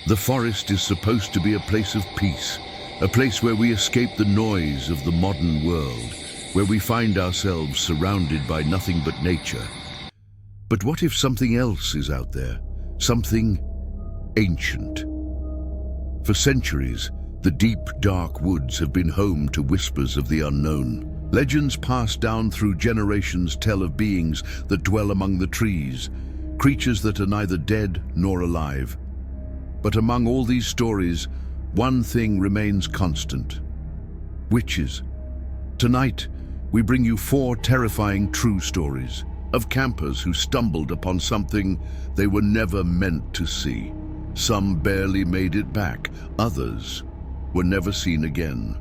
The forest is supposed to be a place of peace, a place where we escape the noise of the modern world, where we find ourselves surrounded by nothing but nature. But what if something else is out there? Something ancient. For centuries, the deep, dark woods have been home to whispers of the unknown. Legends passed down through generations tell of beings that dwell among the trees, creatures that are neither dead nor alive. But among all these stories, one thing remains constant: witches. Tonight, we bring you 4 terrifying true stories of campers who stumbled upon something they were never meant to see. Some barely made it back, others were never seen again.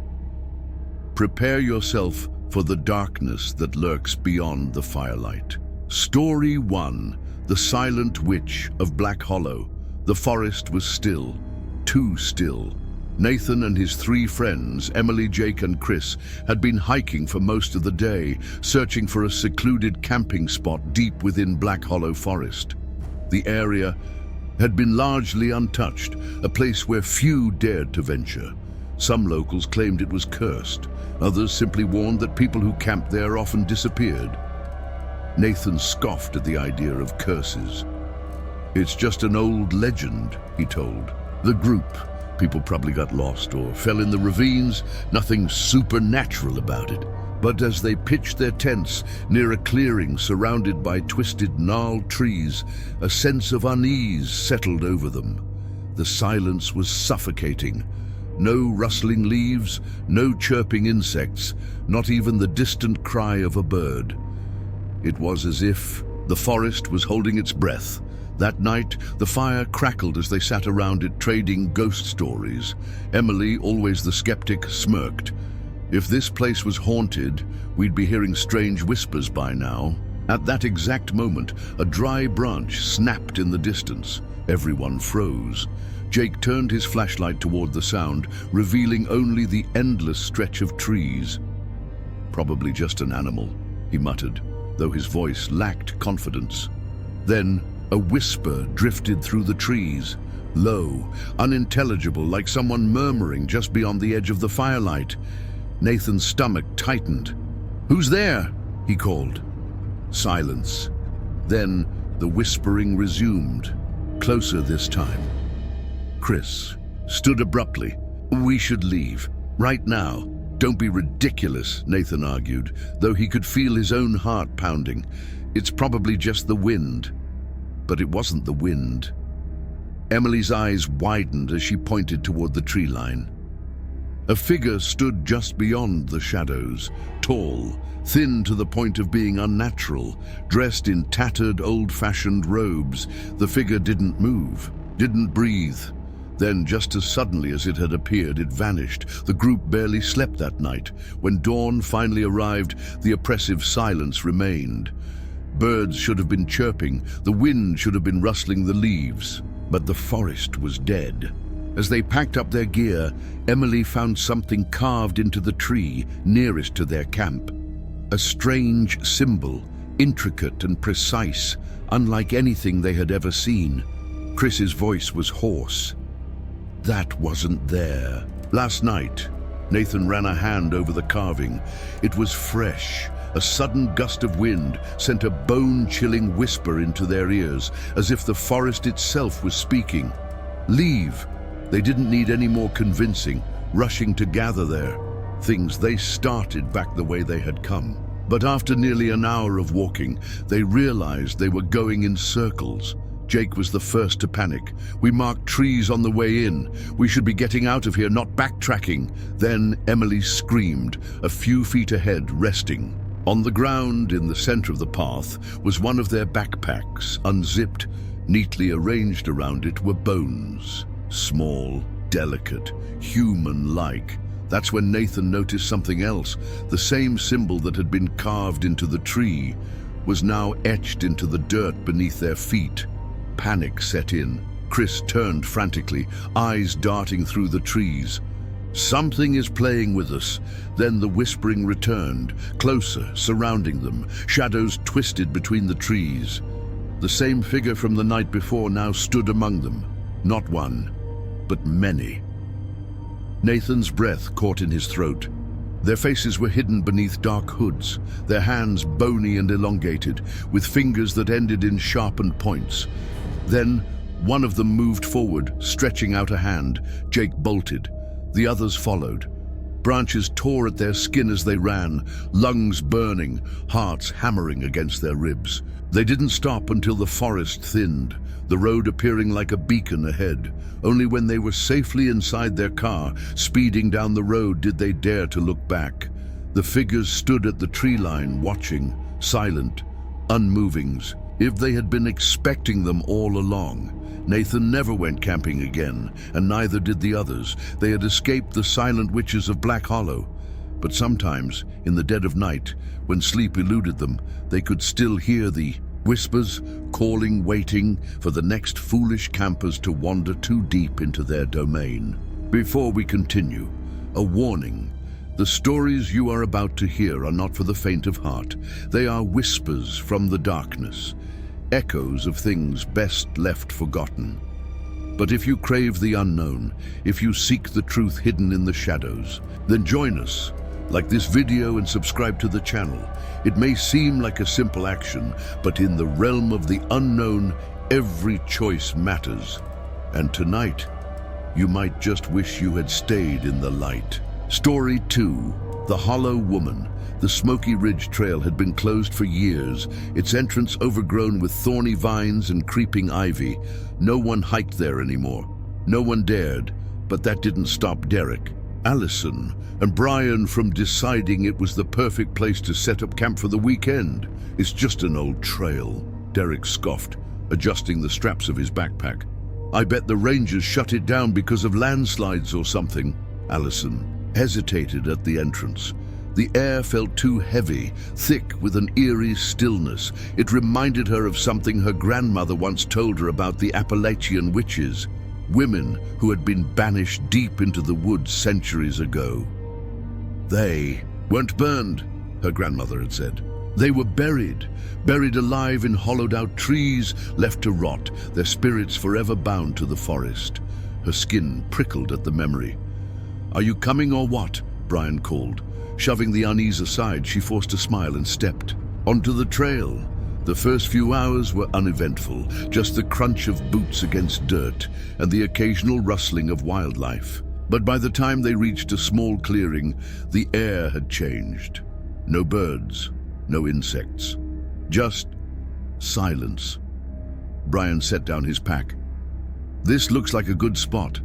Prepare yourself for the darkness that lurks beyond the firelight. Story 1: The Silent Witch of Black Hollow. The forest was still, too still. Nathan and his 3 friends, Emily, Jake, and Chris, had been hiking for most of the day, searching for a secluded camping spot deep within Black Hollow Forest. The area had been largely untouched, a place where few dared to venture. Some locals claimed it was cursed. Others simply warned that people who camped there often disappeared. Nathan scoffed at the idea of curses. "It's just an old legend," he told. "The group, people probably got lost or fell in the ravines, nothing supernatural about it." But as they pitched their tents near a clearing surrounded by twisted, gnarled trees, a sense of unease settled over them. The silence was suffocating. No rustling leaves, no chirping insects, not even the distant cry of a bird. It was as if the forest was holding its breath. That night, the fire crackled as they sat around it trading ghost stories. Emily, always the skeptic, smirked. If this place was haunted, we'd be hearing strange whispers by now. At that exact moment, a dry branch snapped in the distance. Everyone froze. Jake turned his flashlight toward the sound, revealing only the endless stretch of trees. "Probably just an animal," he muttered, though his voice lacked confidence. Then, a whisper drifted through the trees, low, unintelligible, like someone murmuring just beyond the edge of the firelight. Nathan's stomach tightened. "Who's there?" he called. Silence. Then the whispering resumed, closer this time. Chris stood abruptly. "We should leave. Right now." "Don't be ridiculous," Nathan argued, though he could feel his own heart pounding. "It's probably just the wind." But it wasn't the wind. Emily's eyes widened as she pointed toward the tree line. A figure stood just beyond the shadows, tall, thin to the point of being unnatural, dressed in tattered, old-fashioned robes. The figure didn't move, didn't breathe. Then, just as suddenly as it had appeared, it vanished. The group barely slept that night. When dawn finally arrived, the oppressive silence remained. Birds should have been chirping, the wind should have been rustling the leaves, but the forest was dead. As they packed up their gear, Emily found something carved into the tree nearest to their camp. A strange symbol, intricate and precise, unlike anything they had ever seen. Chris's voice was hoarse. "That wasn't there." Last night, Nathan ran a hand over the carving. It was fresh. A sudden gust of wind sent a bone-chilling whisper into their ears, as if the forest itself was speaking. Leave. They didn't need any more convincing, rushing to gather there. Things they started back the way they had come. But after nearly an hour of walking, they realized they were going in circles. Jake was the first to panic. "We marked trees on the way in. We should be getting out of here, not backtracking." Then Emily screamed, a few feet ahead, resting. On the ground in the center of the path was one of their backpacks. Unzipped, neatly arranged around it were bones. Small, delicate, human-like. That's when Nathan noticed something else. The same symbol that had been carved into the tree was now etched into the dirt beneath their feet. Panic set in. Chris turned frantically, eyes darting through the trees. "Something is playing with us." Then the whispering returned, closer, surrounding them, shadows twisted between the trees. The same figure from the night before now stood among them. Not one, but many. Nathan's breath caught in his throat. Their faces were hidden beneath dark hoods, their hands bony and elongated, with fingers that ended in sharpened points. Then, one of them moved forward, stretching out a hand. Jake bolted. The others followed. Branches tore at their skin as they ran, lungs burning, hearts hammering against their ribs. They didn't stop until the forest thinned, the road appearing like a beacon ahead. Only when they were safely inside their car, speeding down the road, did they dare to look back. The figures stood at the tree line, watching, silent, unmoving, as if they had been expecting them all along. Nathan never went camping again, and neither did the others. They had escaped the silent witches of Black Hollow. But sometimes, in the dead of night, when sleep eluded them, they could still hear the whispers, calling, waiting for the next foolish campers to wander too deep into their domain. Before we continue, a warning. The stories you are about to hear are not for the faint of heart. They are whispers from the darkness, echoes of things best left forgotten. But if you crave the unknown, if you seek the truth hidden in the shadows, then join us. Like this video and subscribe to the channel. It may seem like a simple action, but in the realm of the unknown, every choice matters. And tonight, you might just wish you had stayed in the light. Story 2. The Hollow Woman. The Smoky Ridge Trail had been closed for years, its entrance overgrown with thorny vines and creeping ivy. No one hiked there anymore. No one dared, but that didn't stop Derek, Allison, and Brian from deciding it was the perfect place to set up camp for the weekend. It's just an old trail, Derek scoffed, adjusting the straps of his backpack. I bet the rangers shut it down because of landslides or something. Allison hesitated at the entrance. The air felt too heavy, thick with an eerie stillness. It reminded her of something her grandmother once told her about the Appalachian witches, women who had been banished deep into the woods centuries ago. They weren't burned, her grandmother had said. They were buried alive in hollowed-out trees, left to rot, their spirits forever bound to the forest. Her skin prickled at the memory. "Are you coming or what?" Brian called. Shoving the unease aside, she forced a smile and stepped onto the trail. The first few hours were uneventful, just the crunch of boots against dirt and the occasional rustling of wildlife. But by the time they reached a small clearing, the air had changed. No birds, no insects, just silence. Brian set down his pack. "This looks like a good spot."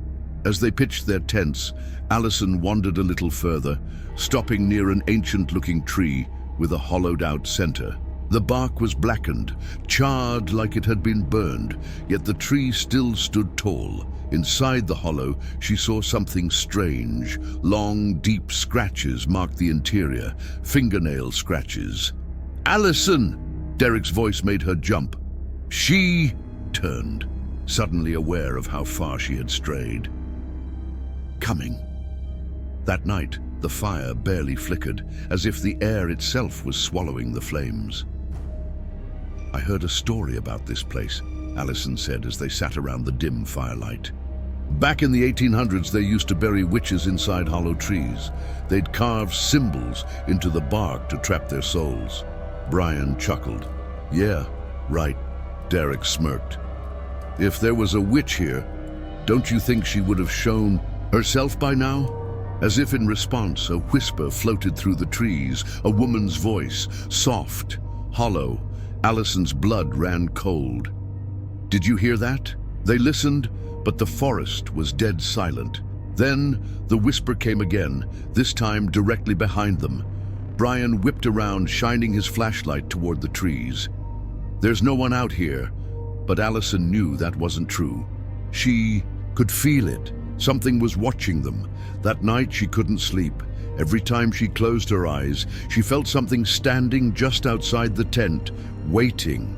As they pitched their tents, Allison wandered a little further, stopping near an ancient-looking tree with a hollowed-out center. The bark was blackened, charred like it had been burned, yet the tree still stood tall. Inside the hollow, she saw something strange. Long, deep scratches marked the interior, fingernail scratches. "Allison!" Derek's voice made her jump. She turned, suddenly aware of how far she had strayed. Coming. That night, the fire barely flickered, as if the air itself was swallowing the flames. "I heard a story about this place," Allison said as they sat around the dim firelight. "Back in the 1800s, they used to bury witches inside hollow trees. They'd carve symbols into the bark to trap their souls." Brian chuckled. "Yeah, right," Derek smirked. "If there was a witch here, don't you think she would have shown herself by now?" As if in response, a whisper floated through the trees, a woman's voice, soft, hollow. Allison's blood ran cold. "Did you hear that?" They listened, but the forest was dead silent. Then the whisper came again, this time directly behind them. Brian whipped around, shining his flashlight toward the trees. "There's no one out here," but Allison knew that wasn't true. She could feel it. Something was watching them. That night she couldn't sleep. Every time she closed her eyes, she felt something standing just outside the tent, waiting.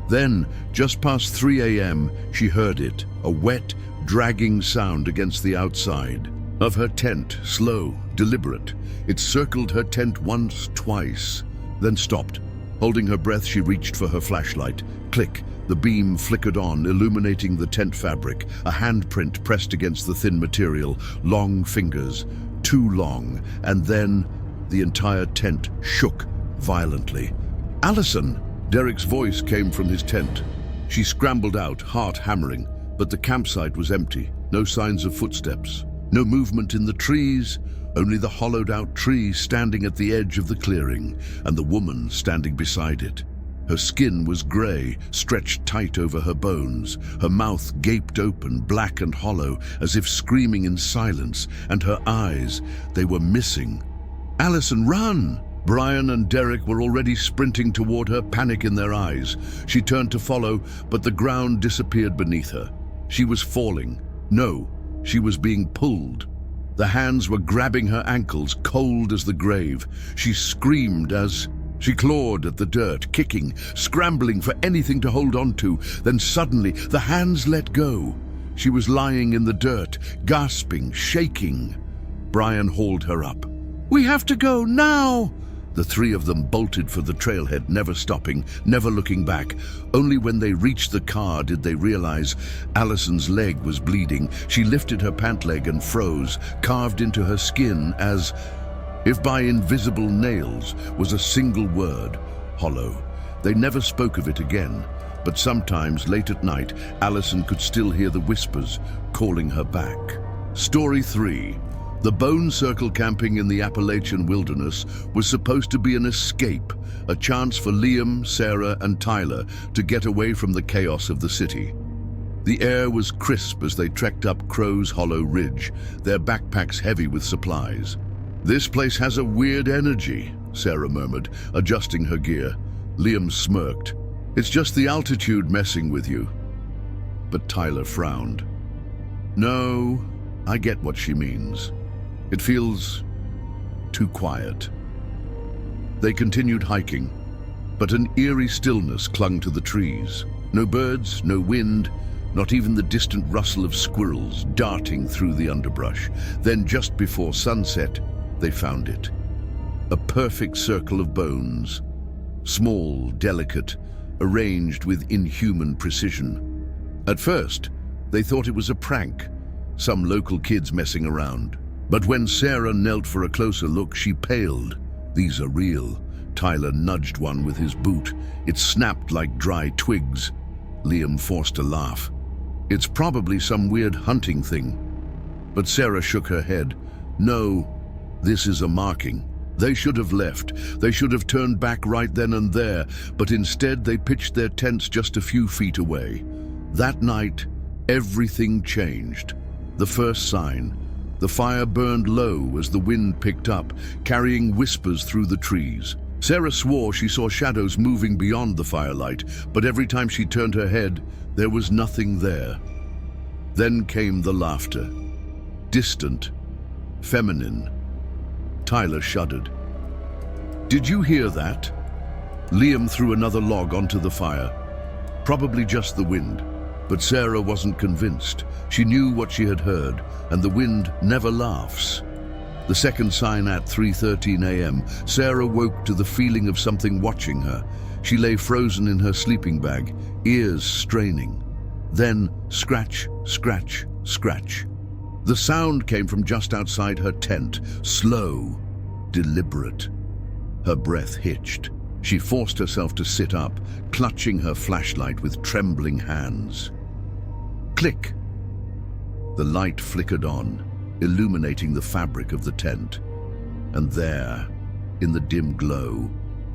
Then, just past 3 a.m., she heard it, a wet, dragging sound against the outside of her tent, slow, deliberate. It circled her tent once, twice, then stopped. Holding her breath, she reached for her flashlight. Click, The beam flickered on, illuminating the tent fabric, a handprint pressed against the thin material, long fingers, too long, and then the entire tent shook violently. "Allison!" Derek's voice came from his tent. She scrambled out, heart hammering, but the campsite was empty. No signs of footsteps. No movement in the trees, only the hollowed-out tree standing at the edge of the clearing, and the woman standing beside it. Her skin was grey, stretched tight over her bones. Her mouth gaped open, black and hollow, as if screaming in silence, and her eyes, they were missing. "Allison, run!" Brian and Derek were already sprinting toward her, panic in their eyes. She turned to follow, but the ground disappeared beneath her. She was falling. No, she was being pulled. The hands were grabbing her ankles, cold as the grave. She screamed as she clawed at the dirt, kicking, scrambling for anything to hold on to. Then suddenly, the hands let go. She was lying in the dirt, gasping, shaking. Brian hauled her up. "We have to go now!" The three of them bolted for the trailhead, never stopping, never looking back. Only when they reached the car did they realize Allison's leg was bleeding. She lifted her pant leg and froze, carved into her skin as if by invisible nails was a single word: hollow. They never spoke of it again, but sometimes late at night, Allison could still hear the whispers calling her back. Story 3. The Bone Circle camping in the Appalachian wilderness was supposed to be an escape, a chance for Liam, Sarah, and Tyler to get away from the chaos of the city. The air was crisp as they trekked up Crow's Hollow Ridge, their backpacks heavy with supplies. "This place has a weird energy," Sarah murmured, adjusting her gear. Liam smirked. "It's just the altitude messing with you." But Tyler frowned. "No, I get what she means. It feels too quiet." They continued hiking, but an eerie stillness clung to the trees. No birds, no wind, not even the distant rustle of squirrels darting through the underbrush. Then just before sunset, they found it. A perfect circle of bones, small, delicate, arranged with inhuman precision. At first, they thought it was a prank, some local kids messing around. But when Sarah knelt for a closer look, she paled. "These are real." Tyler nudged one with his boot. It snapped like dry twigs. Liam forced a laugh. "It's probably some weird hunting thing." But Sarah shook her head. "No, this is a marking. They should have left. They should have turned back right then and there, but instead they pitched their tents just a few feet away. That night, everything changed. The first sign: the fire burned low as the wind picked up, carrying whispers through the trees. Sarah swore she saw shadows moving beyond the firelight, but every time she turned her head, there was nothing there. Then came the laughter. Distant, feminine. Tyler shuddered. "Did you hear that?" Liam threw another log onto the fire. Probably just the wind. But Sarah wasn't convinced. She knew what she had heard, and the wind never laughs. The second sign at 3:13 a.m., Sarah woke to the feeling of something watching her. She lay frozen in her sleeping bag, ears straining. Then scratch, scratch, scratch. The sound came from just outside her tent, slow, deliberate. Her breath hitched. She forced herself to sit up, clutching her flashlight with trembling hands. Click! The light flickered on, illuminating the fabric of the tent. And there, in the dim glow,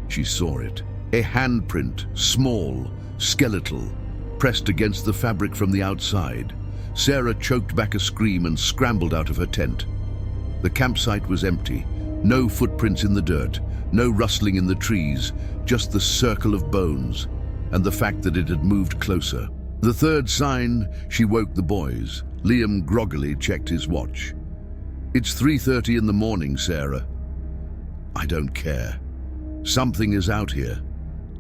she saw it. A handprint, small, skeletal, pressed against the fabric from the outside. Sarah choked back a scream and scrambled out of her tent. The campsite was empty. No footprints in the dirt, no rustling in the trees, just the circle of bones, and the fact that it had moved closer. The third sign, she woke the boys. Liam groggily checked his watch. "It's 3:30 in the morning, Sarah." "I don't care. Something is out here."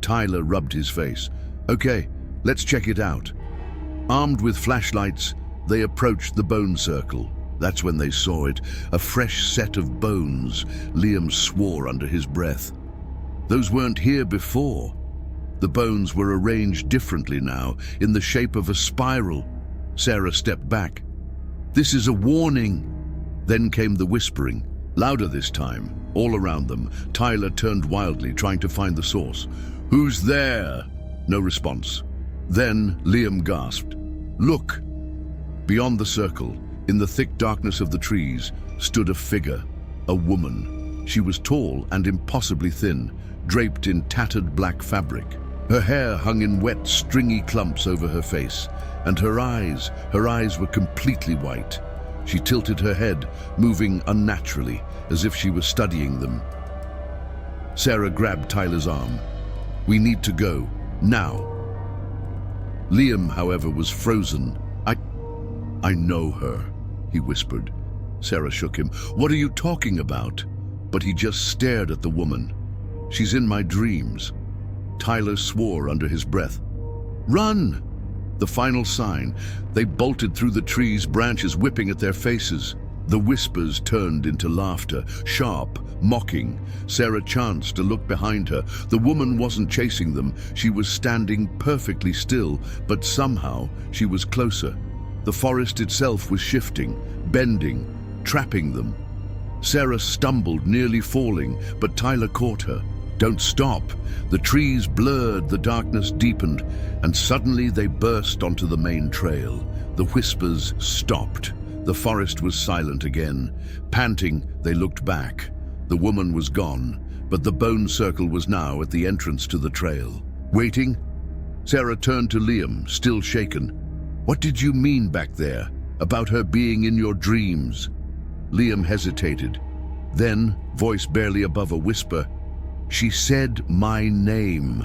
Tyler rubbed his face. "Okay, let's check it out." Armed with flashlights, they approached the bone circle. That's when they saw it, a fresh set of bones. Liam swore under his breath. Those weren't here before. The bones were arranged differently now, in the shape of a spiral. Sarah stepped back. "This is a warning." Then came the whispering, louder this time. All around them, Tyler turned wildly, trying to find the source. "Who's there?" No response. Then Liam gasped. "Look!" Beyond the circle, in the thick darkness of the trees, stood a figure, a woman. She was tall and impossibly thin, draped in tattered black fabric. Her hair hung in wet, stringy clumps over her face, and her eyes were completely white. She tilted her head, moving unnaturally, as if she was studying them. Sarah grabbed Tyler's arm. "We need to go, now." Liam, however, was frozen. I know her," he whispered. Sarah shook him. "What are you talking about?" But he just stared at the woman. "She's in my dreams." Tyler swore under his breath. "Run!" The final sign. They bolted through the trees, branches whipping at their faces. The whispers turned into laughter, sharp, mocking. Sarah chanced to look behind her. The woman wasn't chasing them. She was standing perfectly still, but somehow she was closer. The forest itself was shifting, bending, trapping them. Sarah stumbled, nearly falling, but Tyler caught her. "Don't stop." The trees blurred, the darkness deepened, and suddenly they burst onto the main trail. The whispers stopped. The forest was silent again. Panting, they looked back. The woman was gone, but the bone circle was now at the entrance to the trail. "Waiting?" Sarah turned to Liam, still shaken. "What did you mean back there, about her being in your dreams?" Liam hesitated. Then, voice barely above a whisper, "She said my name."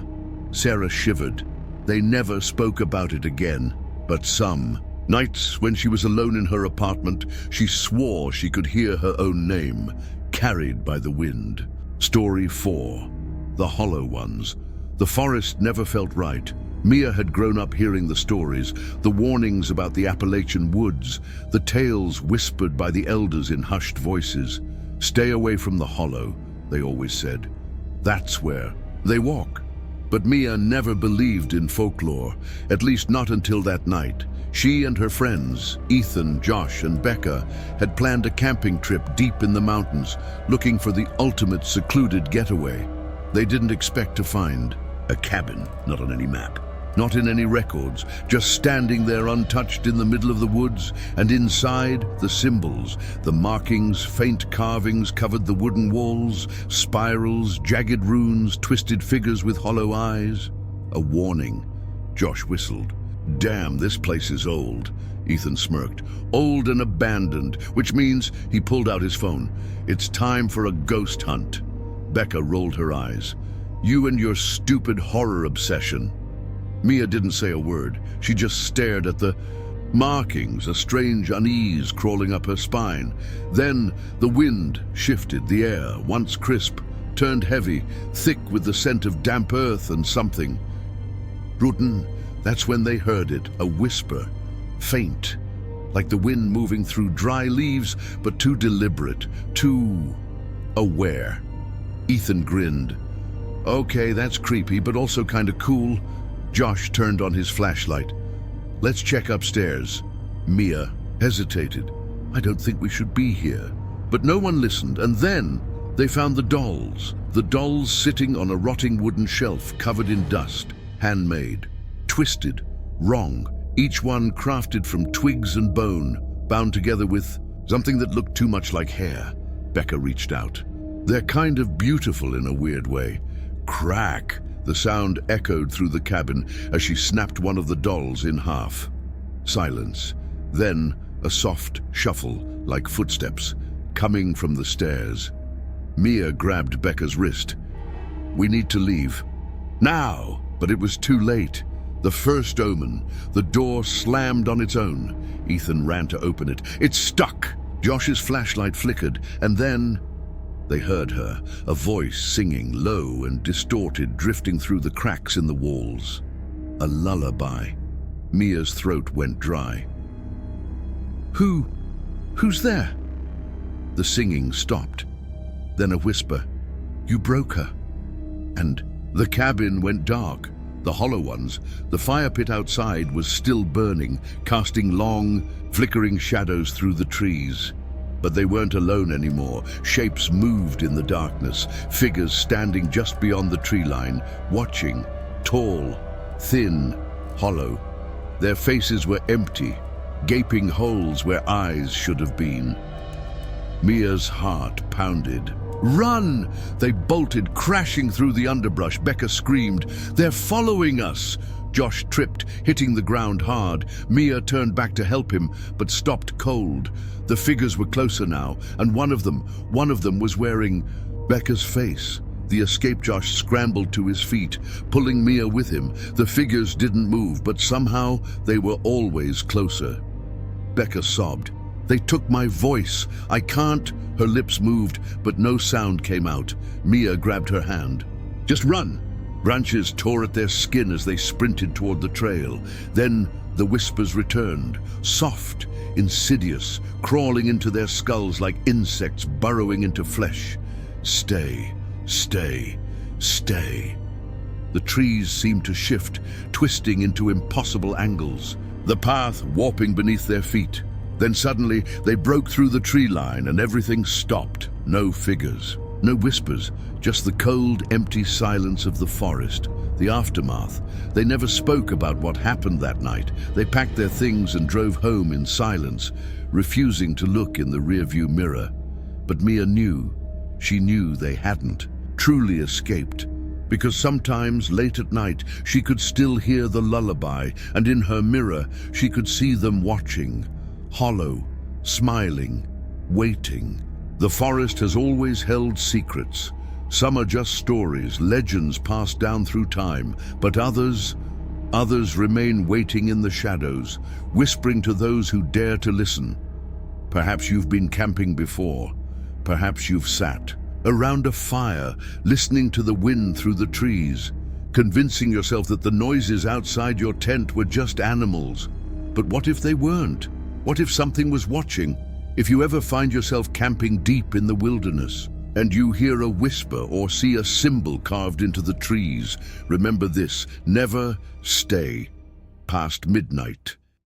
Sarah shivered. They never spoke about it again, but some nights when she was alone in her apartment, she swore she could hear her own name, carried by the wind. Story 4. The Hollow Ones. The forest never felt right. Mia had grown up hearing the stories, the warnings about the Appalachian woods, the tales whispered by the elders in hushed voices. "Stay away from the hollow," they always said. "That's where they walk." But Mia never believed in folklore, at least not until that night. She and her friends, Ethan, Josh, and Becca, had planned a camping trip deep in the mountains, looking for the ultimate secluded getaway. They didn't expect to find a cabin, not on any map, not in any records, just standing there untouched in the middle of the woods, and inside, the symbols, the markings, faint carvings covered the wooden walls, spirals, jagged runes, twisted figures with hollow eyes. A warning. Josh whistled. "Damn, this place is old," Ethan smirked. "Old and abandoned," which means he pulled out his phone. "It's time for a ghost hunt." Becca rolled her eyes. "You and your stupid horror obsession." Mia didn't say a word. She just stared at the markings, a strange unease crawling up her spine. Then the wind shifted. The air, once crisp, turned heavy, thick with the scent of damp earth and something. Rudden, that's when they heard it, a whisper, faint, like the wind moving through dry leaves, but too deliberate, too aware. Ethan grinned. "Okay, that's creepy, but also kind of cool." Josh turned on his flashlight. "Let's check upstairs." Mia hesitated. "I don't think we should be here." But no one listened, and then they found the dolls sitting on a rotting wooden shelf covered in dust, handmade, twisted, wrong, each one crafted from twigs and bone, bound together with something that looked too much like hair. Becca reached out. "They're kind of beautiful in a weird way." Crack! The sound echoed through the cabin as she snapped one of the dolls in half. Silence. Then a soft shuffle, like footsteps, coming from the stairs. Mia grabbed Becca's wrist. "We need to leave. Now!" But it was too late. The first omen. The door slammed on its own. Ethan ran to open it. It stuck! Josh's flashlight flickered, and then they heard her, a voice singing, low and distorted, drifting through the cracks in the walls. A lullaby. Mia's throat went dry. Who's there?" The singing stopped. Then a whisper. "You broke her." And the cabin went dark. the hollow ones, the fire pit outside was still burning, casting long, flickering shadows through the trees. But they weren't alone anymore. Shapes moved in the darkness, figures standing just beyond the tree line, watching, tall, thin, hollow. Their faces were empty, gaping holes where eyes should have been. Mia's heart pounded. "Run!" They bolted, crashing through the underbrush. Becca screamed, "They're following us!" Josh tripped, hitting the ground hard. Mia turned back to help him, but stopped cold. The figures were closer now, and one of them was wearing Becca's face. The escaped Josh scrambled to his feet, pulling Mia with him. The figures didn't move, but somehow they were always closer. Becca sobbed. "They took my voice. I can't." Her lips moved, but no sound came out. Mia grabbed her hand. "Just run!" Branches tore at their skin as they sprinted toward the trail. Then the whispers returned, soft, insidious, crawling into their skulls like insects burrowing into flesh. "Stay, stay, stay." The trees seemed to shift, twisting into impossible angles, the path warping beneath their feet. Then suddenly they broke through the tree line and everything stopped. No figures, no whispers, just the cold, empty silence of the forest, the aftermath. They never spoke about what happened that night. They packed their things and drove home in silence, refusing to look in the rearview mirror. But Mia knew. She knew they hadn't truly escaped, because sometimes late at night she could still hear the lullaby, and in her mirror she could see them watching, hollow, smiling, waiting. The forest has always held secrets. Some are just stories, legends passed down through time, but others remain waiting in the shadows, whispering to those who dare to listen. Perhaps you've been camping before. Perhaps you've sat around a fire, listening to the wind through the trees, convincing yourself that the noises outside your tent were just animals. But what if they weren't? What if something was watching? If you ever find yourself camping deep in the wilderness, and you hear a whisper or see a symbol carved into the trees, remember this: never stay past midnight.